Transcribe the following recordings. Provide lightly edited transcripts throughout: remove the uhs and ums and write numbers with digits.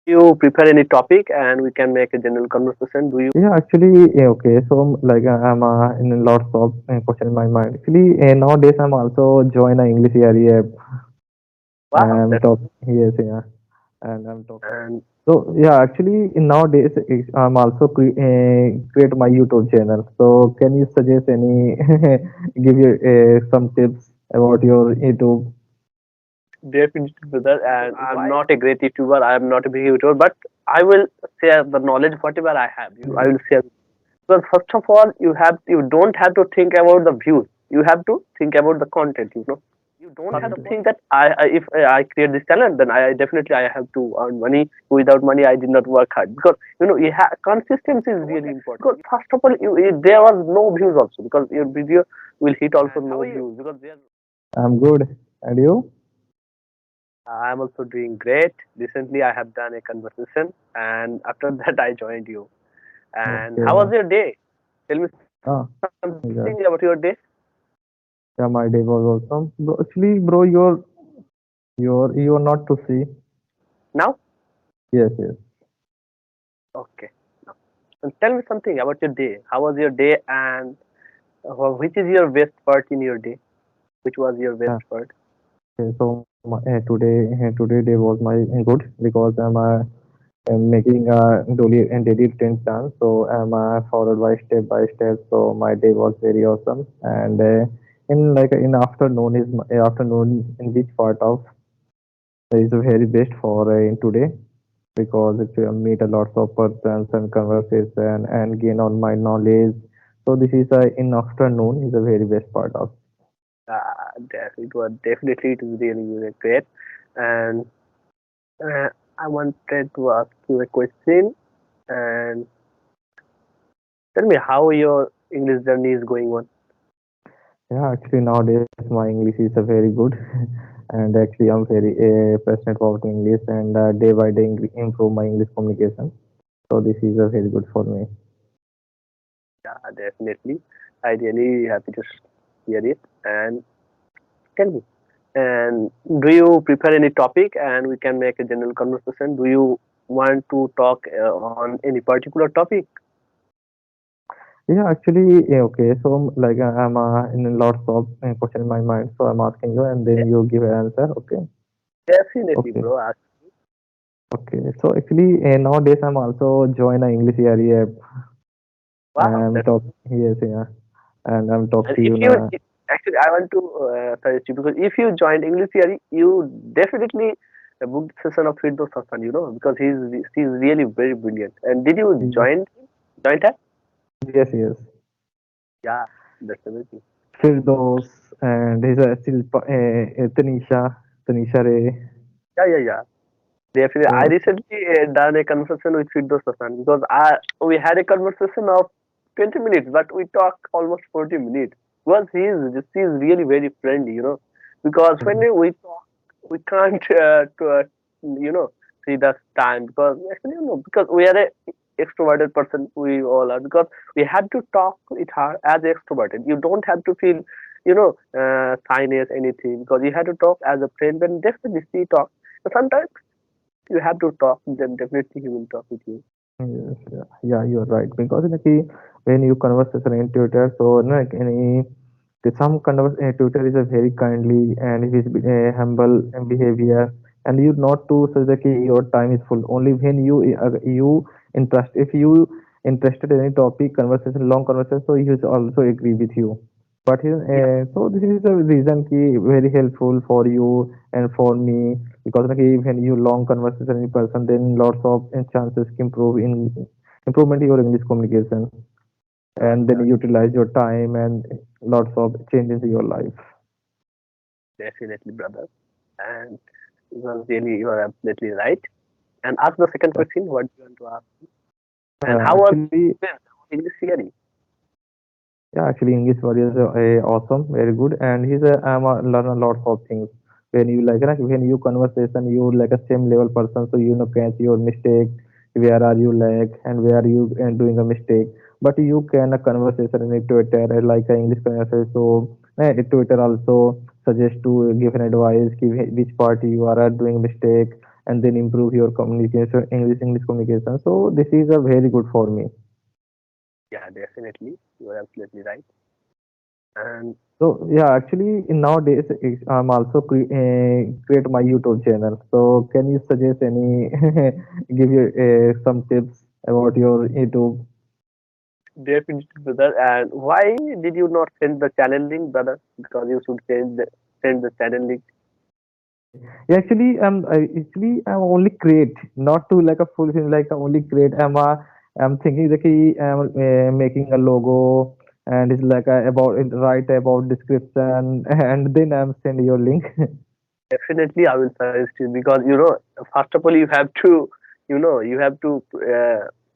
You prepare any topic and we can make a general conversation. Do you? Yeah, actually, okay. So, I'm in lots of question in my mind. Actually, nowadays I'm also join a EnglishYaari app. Wow, I'm that's talk yes, yeah, and I'm talk. and So, yeah, actually, in nowadays I'm also create my YouTube channel. So, can you suggest any give you some tips about your YouTube? definitely brother. And I'm not a great YouTuber. I am not a big YouTuber, but I will share the knowledge whatever I have. I Yes. will share. Because first of all, you don't have to think about the views. You have to think about the content. You don't have to Yes. think that if I create this channel, then I definitely I have to earn money. Without money, I did not work hard because consistency is really important. Because first of all, there was no views also because your video will hit also no views because there. I'm good. And you? I'm also doing great. Recently, I have done a conversation, and after that, I joined you. And how was Okay. your day? Tell me Ah, something about your day. yeah. Yeah, my day was awesome. Bro, actually, bro, you're not to see. Now, Yes, yes. okay. Now, and tell me something about your day. How was your day, and which is your best part in your day? Which was your best Yeah. part? Okay, so today day was my good because I'm making a daily routine plan. So I'm followed by step. So my day was very awesome. And in afternoon afternoon in which part of is the very best for in today because it meet a lots of persons and conversation and gain on my knowledge. So this is in afternoon is the very best part of. It was definitely it is really great. And uh, I wanted to ask you a question. And tell me how your English journey is going on. Yeah, actually nowadays my English is very good, and actually I'm very passionate about English, and day by day improve my English communication. So this is very good for me. Yeah, definitely. I really happy to hear it. And tell me. And do you prepare any topic and we can make a general conversation? Do you want to talk on any particular topic? Yeah, actually, okay. So I'm in lots of question in my mind, so I'm asking you, and then you give an answer. Okay, Definitely, okay, bro. okay. So actually nowadays I'm also join a English area app. Wow, I'm that's talk yes, yeah, and I'm talk and to if you you now. actually I want to suggest you because if you joined English theory, you definitely book the session of Firdos Hassan, because he's really very brilliant. And did you Yes, join that? yes, yes. Yeah, that's amazing. Firdos and his Silpa, Tanisha Ray. Yeah. Definitely. I So recently done a conversation with Firdos Hassan because we had a conversation of 20 minutes, but we talked almost 40 minutes. Because he's really very friendly. Because when we talk, we can't you know see the time because actually because we are a extroverted person, we all are, because we have to talk with her as extroverted. You don't have to feel shyness anything because you have to talk as a friend. When definitely she talk, but sometimes you have to talk, then definitely he will talk with you. yes, yeah, you're right. Because when you conversation in Twitter, so like any some Twitter is a very kindly and it is humble behavior, and you not to say that your time is full. Only when you interest if you interested in any topic conversation long conversation, so he will also agree with you. But Yeah, so this is the reason very helpful for you and for me because when you long conversation in person, then lots of chances improvement in your English communication, and then yeah, you utilize your time and lots of changes in your life. definitely, brother. And it was really, you are absolutely right. And ask the second question. What do you want to ask? And how was Actually, English theory? yeah, actually, English was awesome, very good, and I'm learn a lot of things. When you when you conversation, you like a same level person, so you know catch your mistake, where are you and where are you doing a mistake. But you can a conversation in a Twitter like a English conversation, so Twitter also suggest to give an advice, give which part you are doing mistake, and then improve your communication, English communication. So this is a very good for me. Yeah, definitely. You are absolutely right. And So yeah, actually nowadays I'm also create my YouTube channel. So can you suggest any give you some tips about your YouTube? definitely, brother. And why did you not send the channel link, brother? Because you should send the channel link. Yeah, actually, I'm only create, not to like a full thing, like only create. I'm thinking that I'm making a logo and it's like about it, write about description and then I'm send your link. Definitely, I will suggest you because first of all, you have to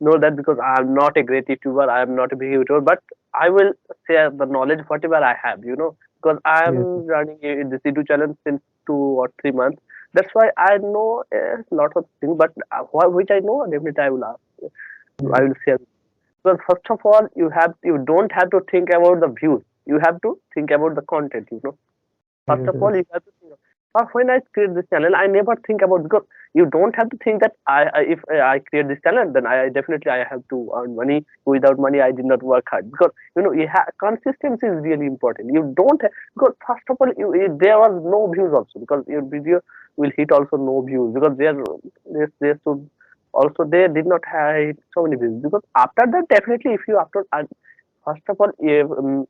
know that because I am not a great YouTuber, I am not a big YouTuber, but I will share the knowledge whatever I have, because I Yes, am running this YouTube channel since 2 or 3 months. That's why I know a lot of things, but which I know, definitely I yes, will share. Because first of all, you don't have to think about the views. You have to think about the content. First yes, of all, yes, you have to think. When I create this channel, I never think about because you don't have to think that if I create this channel, then I definitely I have to earn money. Without money, I did not work hard because consistency is really important. You don't because first of all, there was no views also because your video will hit also no views because there should also they did not have so many views because after that definitely if you upload first of all a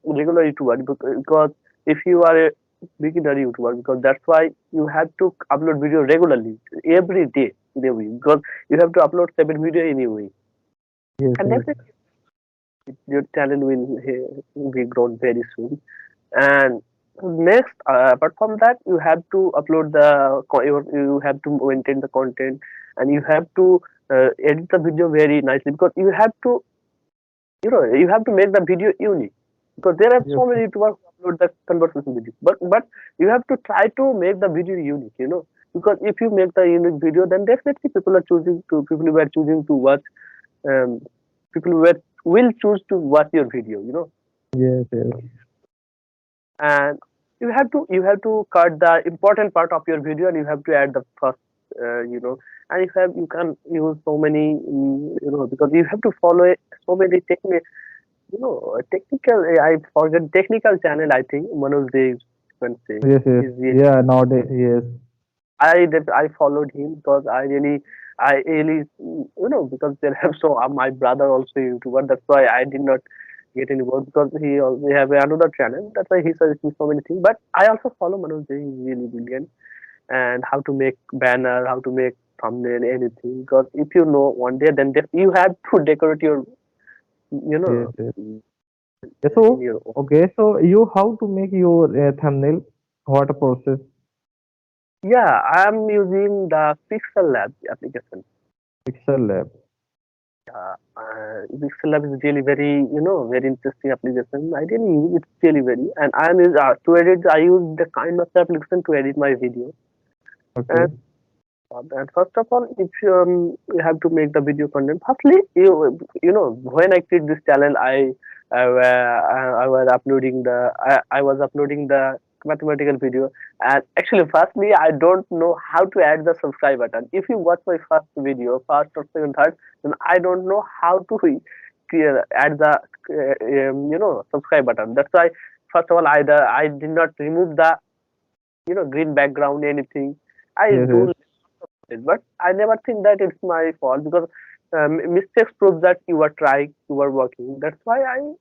regular YouTuber because if you are a beginner YouTuber because that's why you have to upload video regularly every day in a week because you have to upload 7 video in a week yes, and yes, definitely your talent will be grown very soon. And next, apart from that, you have to upload you have to maintain the content and you have to edit the video very nicely because you have to make the video unique because there are yes, so many YouTubers who upload the conversation video. But you have to try to make the video unique. Because if you make the unique video, then definitely people who are choosing to watch um, people who will choose to watch your video. yes, yes, And you have to cut the important part of your video and you have to add the first and you can use so many because you have to follow so many technical. I forget technical channel. I think one of the you can say yes, yes. is really. Yeah, nowadays, yes, I followed him because I really because there have my brother also YouTuber. That's why I did not get any work because we have another channel. That's why he suggests me so many things. But I also follow Manoj. He's really brilliant and how to make banner, how to make thumbnail, anything. Because if you know one day, then you have to decorate your you yes, know yes. Yeah, so in your okay, so you how to make your thumbnail? What a process? Yeah, I'm using the Pixel Lab application. Pixel Lab. Pixel Lab is really very interesting application. I really use it really very, and to edit. I use the kind of application to edit my video. And, Okay. and first of all, if you have to make the video content, firstly, when I create this channel, I was uploading I was uploading the mathematical video, and actually, firstly, I don't know how to add the subscribe button. If you watch my first video, first or second, third, then I don't know how to add the subscribe button. That's why first of all, I did not remove the green background anything. I Yes, do yes. it, but I never think that it's my fault because mistakes prove that you are trying, you are working. That's why I'm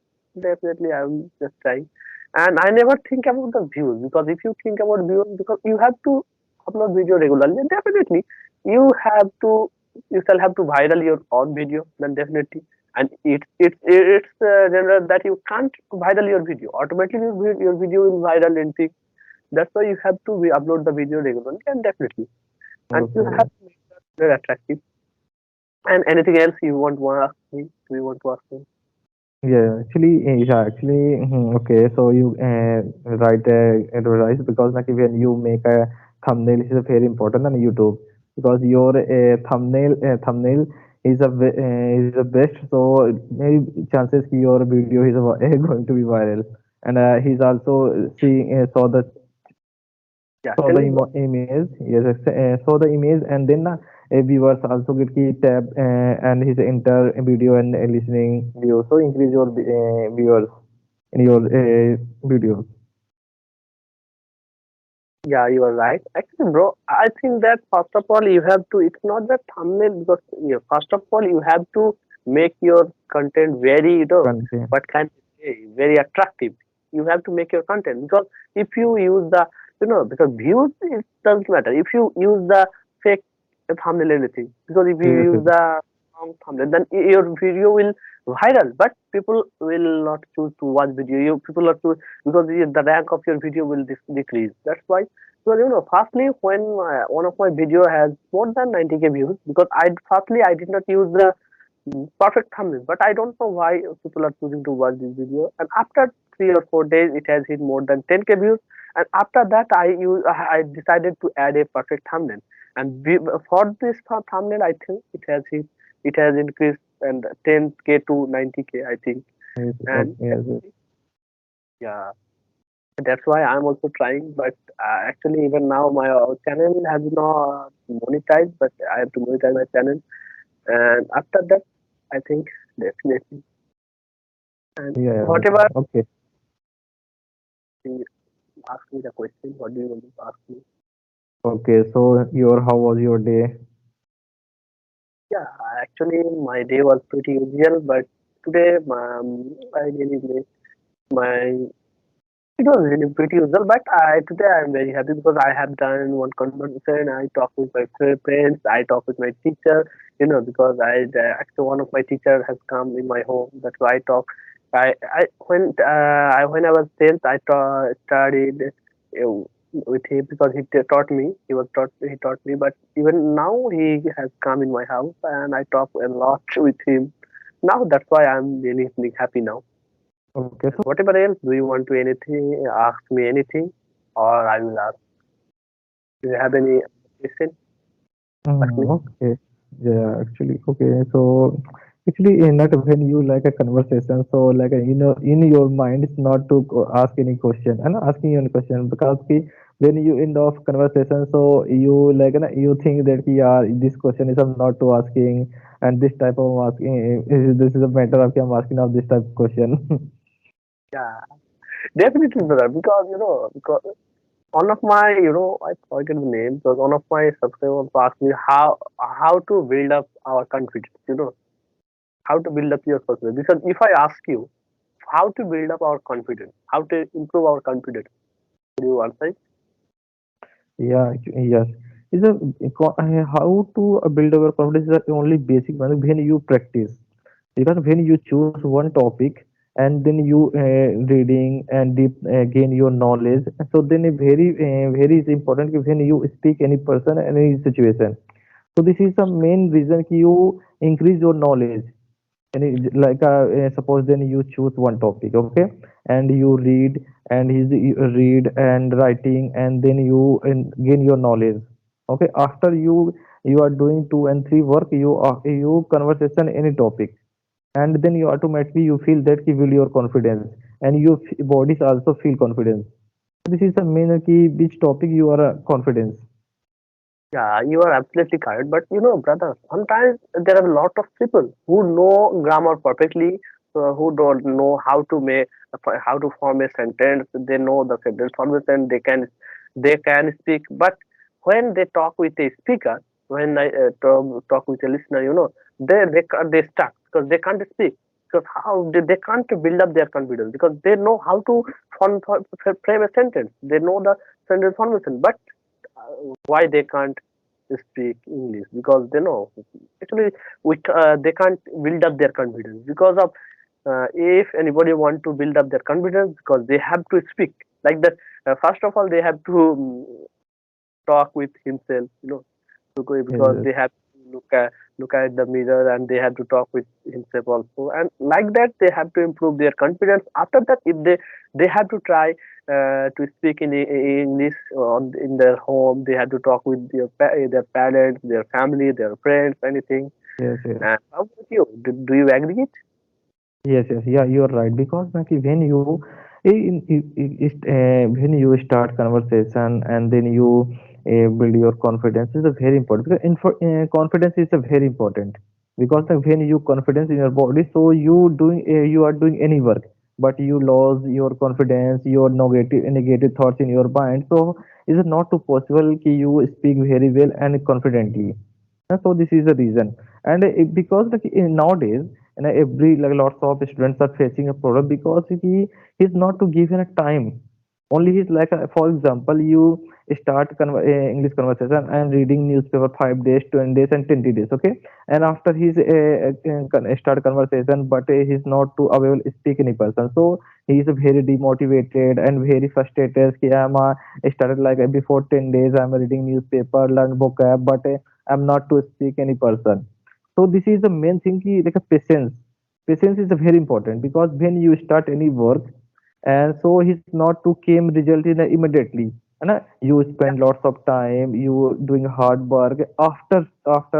just trying, and I never think about the views because if you think about views, because you have to upload video regularly, then definitely you have to you shall have to viral your own video, then definitely. And it's general that you can't viral your video automatically. Your video will viral and things. That's why you have to upload the video regularly and definitely and you have Okay. to make that very attractive. And anything else you want to ask me? Do you want to ask me? Yeah, actually, okay. So you write advertise because like when you make a thumbnail is very important on YouTube because your thumbnail is the best. So maybe chances ki your video is going to be viral, and he's also seeing saw the Yeah, saw tell the me, bro. image. Yes, saw the image, and then viewers also get key tab and his enter video and listening view. So increase your viewers in your videos. Yeah, you are right. Actually, bro, I think that first of all you have to. It's not the thumbnail because yeah, first of all you have to make your content very, Content. what can you say, very attractive. You have to make your content because if you use the, because views it doesn't matter. If you use the fake thumbnail anything, because if you Yes, use yes, the wrong thumbnail, then your video will viral, but people will not choose to watch video. You people are choose because the rank of your video will decrease. That's why. So firstly, when one of my video has more than 90K views, because I did not use the perfect thumbnail, but I don't know why people are choosing to watch this video. And after 3 or 4 days, it has hit more than 10K views. And after that, I decided to add a perfect thumbnail. And for this thumbnail, I think it has increased and 10K to 90K, I think. yes, And okay, yes, yes. yeah, that's why I'm also trying. But actually, even now, my channel has not monetized, but I have to monetize my channel. And after that, I think definitely. And Yeah, yeah, whatever okay. you ask me the question, what do you want to ask me? Okay, so your how was your day? Yeah, actually, my day was pretty usual, but today I really made my. It was really pretty usual, but today I'm very happy because I have done one conversation. I talked with my friends. I talked with my teacher. Because actually one of my teacher has come in my home. That's why I talk. When I was 10th, studied with him because taught me. He taught me. But even now he has come in my house and I talk a lot with him. Now that's why I'm really feeling happy now. Okay, so And whatever else, do you want to anything ask me anything, or I will ask? Do you have any question? Ask me. okay. Yeah, actually, okay. So actually, not when you like a conversation, so like in your mind, it's not to ask any question and asking you any question because when you end of conversation, so you like you think that yeah, this question is I'm not to asking and this type of asking this is a matter of I'm asking of this type of question. Yeah, definitely, brother. Because one of my, I forget the name. Because one of my subscribers asked me how to build up our confidence. How to build up your confidence. Because if I ask you how to build up our confidence, how to improve our confidence, could you answer it? Yeah, yes. Is a how to build our confidence is the only basic one when you practice. Because when you choose one topic and then you reading and deep gain your knowledge, so then a very is important when you speak any person any situation. So this is the main reason you increase your knowledge. And like suppose then you choose one topic, okay, and you read and you read and writing and then you gain your knowledge, okay. After you are doing two and three work, you conversation any topic, and then you automatically you feel that you will your confidence, and your bodies also feel confidence. This is the main key which topic you are confidence. Yeah, you are absolutely correct. But brother, sometimes there are a lot of people who know grammar perfectly, who don't know how to form a sentence. They know the sentence formation. They can speak, but when they talk with a speaker, when I talk with a listener, they stuck because they can't speak. Because they can't build up their confidence because they know how to frame a sentence. They know the sentence formation, but why they can't speak English because they know actually they can't build up their confidence because of if anybody want to build up their confidence because they have to speak like that. First of all, they have to talk with himself, Yes, because yes, they have to look at the mirror and they have to talk with himself also, and like that they have to improve their confidence. After that, if they have to try to speak in English in their home, they have to talk with their parents, their family, their friends, anything. yes, yes. And how about you? Do you agree it? Yes, yes, yeah, you're right. Because like when you When you start conversation and then you build your confidence is a very important because confidence is a very important because when you confidence in your body so you are doing any work but you lose your confidence your negative thoughts in your mind so is it not too possible कि you speak very well and confidently. So this is the reason, and because like nowadays, every like lots of students are facing a problem because he's not to give in a time. Only he's like, for example, you start English conversation and reading newspaper 5 days, 20 days, and 20 days. Okay, and after he's start conversation, but he's not to available speak any person. So he is very demotivated and very frustrated. कि I started like before 10 days. I'm reading newspaper, learn vocab, but I'm not to speak any person. So this is the main thing ki, like a patience. Patience is very important because when you start any work and so he's not to came result in immediately. And you Yeah, spend lots of time, you doing hard work after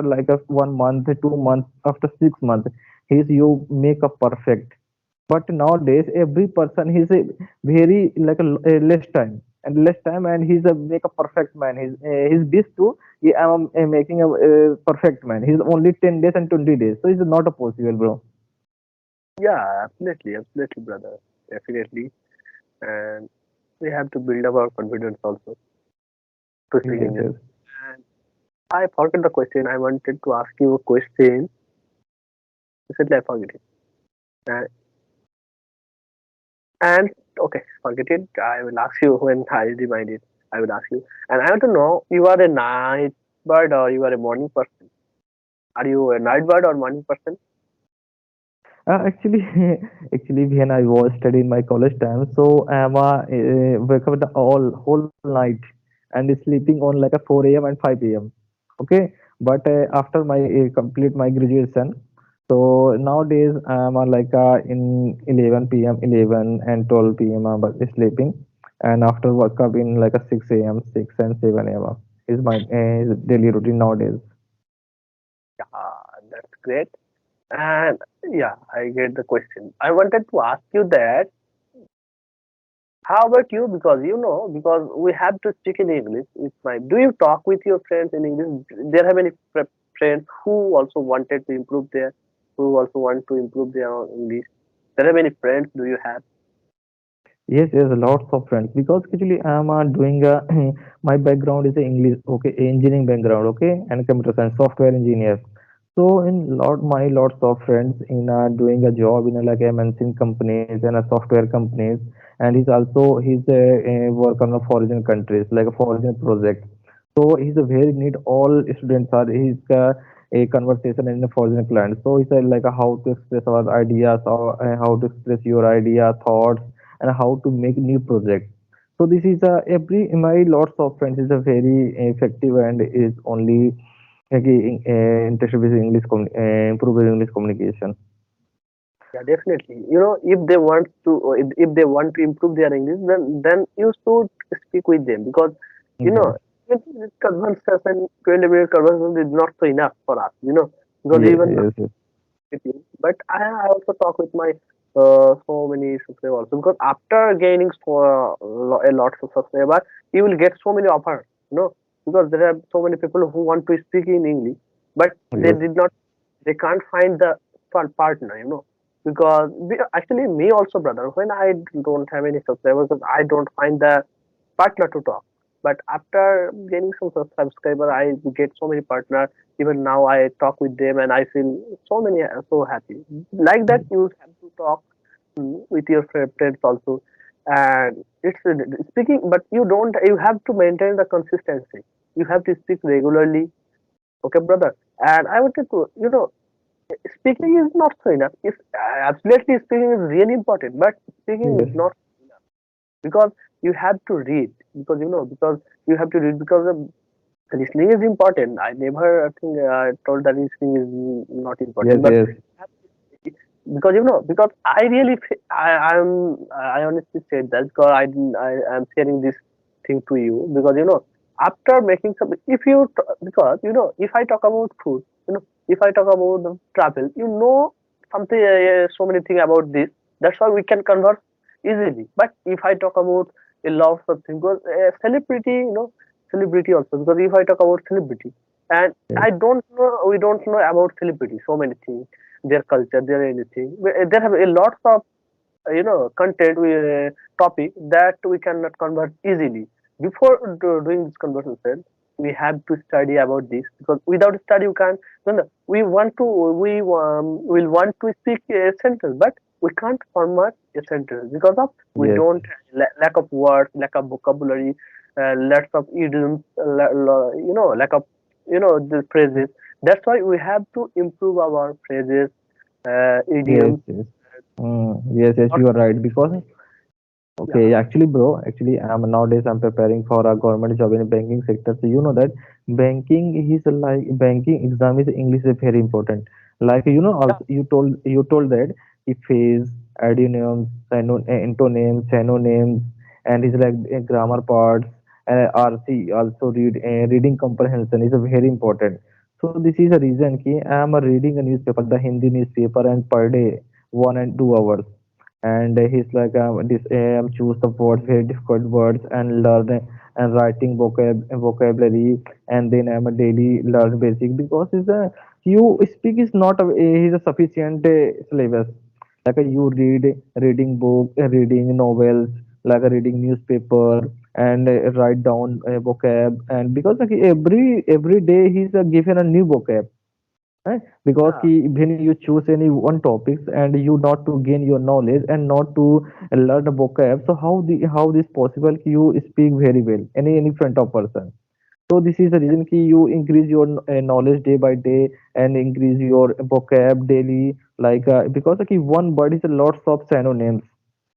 like a 1 month, 2 months, after 6 months, he's you make a perfect. But nowadays every person he's a very like a less time and less time and he's a make a perfect man he's this too I'm making a perfect man he's only 10 days and 20 days so it's not a possible bro. yeah, absolutely, absolutely, brother, definitely. And we have to build up our confidence also to speak Yes, English. yes. And I forgot the question. I wanted to ask you a question. Recently, I forget it. And, and okay, forget it. I will ask you when I remind it. I will ask you. And I want to know, you are a night bird or you are a morning person? Are you a night bird or morning person? Actually, actually, when I was studying my college time, so I'm wake up the all whole night and sleeping on like a 4 a.m. and 5 a.m. Okay, but after my complete my graduation, so nowadays I'm like in 11 p.m., 11 and 12 p.m. I'm sleeping, and after wake up in like a 6 a.m., 6 and 7 a.m. is my daily routine nowadays. Yeah, that's great. And yeah, I get the question. I wanted to ask you that. How about you? Because because we have to speak in English. It's my. Do you talk with your friends in English? There have any friends who also wanted to improve who also want to improve their English? There have any friends? Do you have? Yes, yes, lots of friends because actually I'm doing my background is a English, okay, engineering background, okay, and computer science, software engineer. So in lots of friends in doing a job in like MNC companies and software companies, and he's work on a foreign countries like a foreign project. So he's a very need all students are he's a conversation in a foreign client. So it's like how to express our ideas or how to express your idea thoughts and how to make new projects. So this is every my lots of friends is a very effective and is only interested with improve with English communication. Yeah, definitely. If they want to improve their English, then you should speak with them because you know, Yes, 20 minute conversation, 20-minute conversation is not so enough for us. Because yes, even yes, yes, with you. But I also talk with my so many subscribers also because after gaining a lot of subscribers, you will get so many offers. Because there are so many people who want to speak in English, but yes, they can't find the partner. Because actually me also, brother, when I don't have any subscribers, I don't find the partner to talk. But after gaining some subscriber, I get so many partners. Even now, I talk with them, and I feel so happy. Like that, you have to talk with your friends also, and it's speaking. But you don't. You have to maintain the consistency. You have to speak regularly. Okay, brother. And I wanted to, speaking is not so enough. If absolutely speaking is really important, but speaking is yes, not because you have to read because you have to read because listening is important. I never think told that listening is not important, yes, but yes, because because I really I honestly said that because I am sharing this thing to you because after making some if you because if I talk about food, if I talk about the travel, something so many things about this. That's why we can converse. easily. But if I talk about a lot of things, because celebrity, celebrity also. Because if I talk about celebrity, and yes, I don't know, we don't know about celebrity so many things, their culture, their anything. There have a lot of content topic that we cannot convert easily. Before doing this conversation, we have to study about this, because without study we can't. We want to, we will want to speak a sentence, but we can't format a sentence because of we yes, don't lack of words, lack of vocabulary, lots of idioms, lack of the phrases. That's why we have to improve our phrases, yes, idioms, yes. Yes, yes, lots you are of right. Because yeah. okay, actually, bro, actually, I'm preparing for a government job in banking sector. So you know that banking is like banking exam is English is very important. Like Yeah. also you told that it phase, adonyms, antonyms, synonyms, and it's like grammar parts. RC also reading comprehension is a very important. So this is a reason ki I am reading a newspaper, the Hindi newspaper, and per day 1 and 2 hours, and he's like this choose the words, very difficult words, and learn and writing vocabulary, and then I'm a daily learn basic, because is a you speak is not is a sufficient syllabus. Like you reading book, reading novels, like reading newspaper, and write down vocab, and because like every day he's given a new vocab, right? Because Yeah. ki, when you choose any one topics and you not to gain your knowledge and not to learn the vocab, so how this possible ki you speak very well any front of person. So this is the reason ki you increase your knowledge day by day and increase your vocab daily. Like because like one word is a lots of synonyms,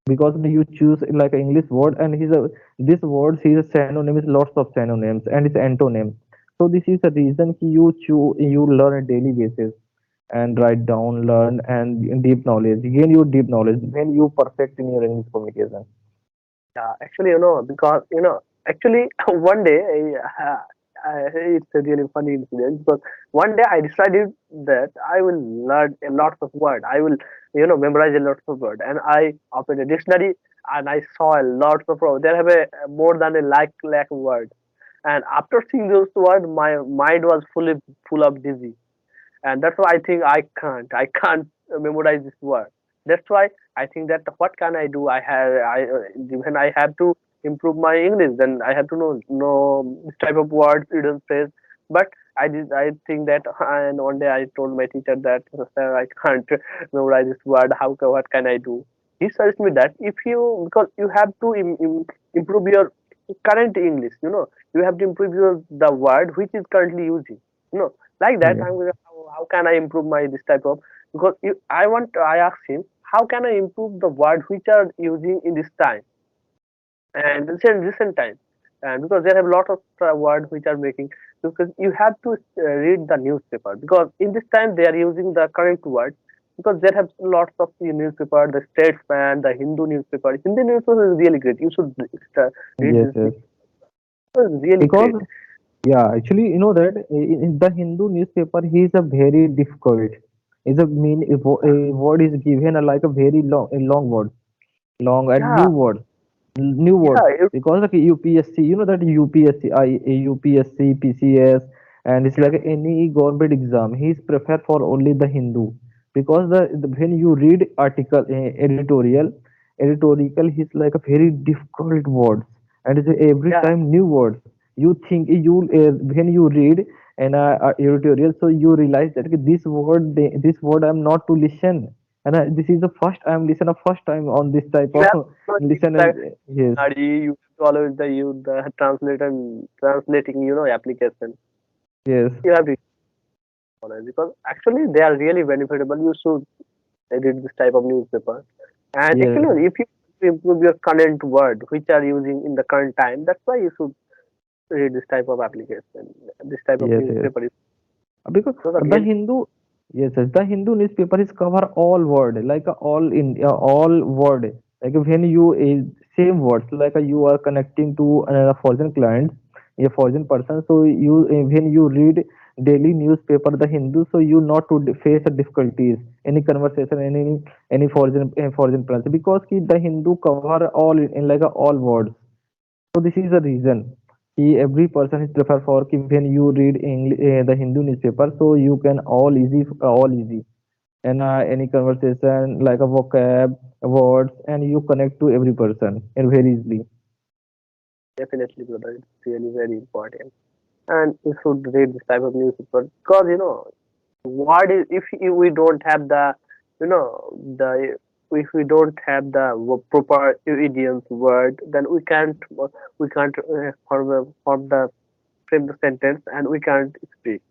because you choose like an English word, and this word his synonym is lots of synonyms and it's antonym. So this is the reason ki you learn a daily basis and write down, learn, and deep knowledge. Gain your deep knowledge when you perfect in your English communication. Yeah, actually, because actually, one day, it's a really funny incident, because one day I decided that I will learn a lot of word. I will, memorize a lot of word, and I opened a dictionary and I saw a lot of words. There have a more than a lakh words, and after seeing those words, my mind was fully full of dizzy, and that's why I think I can't memorize this word. That's why I think that what can I do? When I have to improve my English, then I have to know this type of words, hidden phrase. But I think that, and one day I told my teacher that, sir, I can't memorize this word. What can I do? He suggested me that, if you, because you have to improve your current English, you have to improve the word which is currently using, like that. Yes, How can I improve my this type of, because I asked him, how can I improve the word which are using in this time and recent time, and because there have a lot of words which are making, because you have to read the newspaper, because in this time they are using the current word, because there have lots of newspaper, the Statesman, the Hindu newspaper is really great. You should read yes, this yes. newspaper, it's really Because great. yeah, actually, you know that in the Hindu newspaper, he is a very difficult. Is a mean a word is given like a very long word, long and Yeah, new words. yeah, Because like UPSC, you know that UPSC, UPSC, PCS, and it's yeah, like any government exam. He's preferred for only the Hindu, because when you read article editorial, he's like a very difficult words, and it's every yeah. time new words. You think you when you read an editorial, so you realize that okay, this word I'm not to listen, and this is the first I'm listen a first time on this type You of have to use listen, the and yes, dictionary, you have to always use the translating, application. yes, You have to follow it, because actually they are really benefitable. You should read this type of newspaper. And yes, actually, if you want to improve your current word, which are using in the current time, that's why you should read this type of application, this type of yes, yes. newspaper. Is Because those are the really, Hindu, yes, yes, the Hindu newspaper is cover all word, like all word. Like when you same words, like you are connecting to a foreign client, a foreign person. So you when you read. daily newspaper, the Hindu, so you not to face a difficulties, any conversation, any foreign plans, because ki the Hindu cover all in like a all words. So this is the reason. Every person is prefer for when you read English, the Hindu newspaper, so you can all easy, and any conversation like a vocab, words, and you connect to every person and very easily. Definitely, brother. It's really very important. And we should read this type of newspaper because what is if we don't have the you know the if we don't have the proper idioms word, then we can't form the frame the sentence, and we can't speak.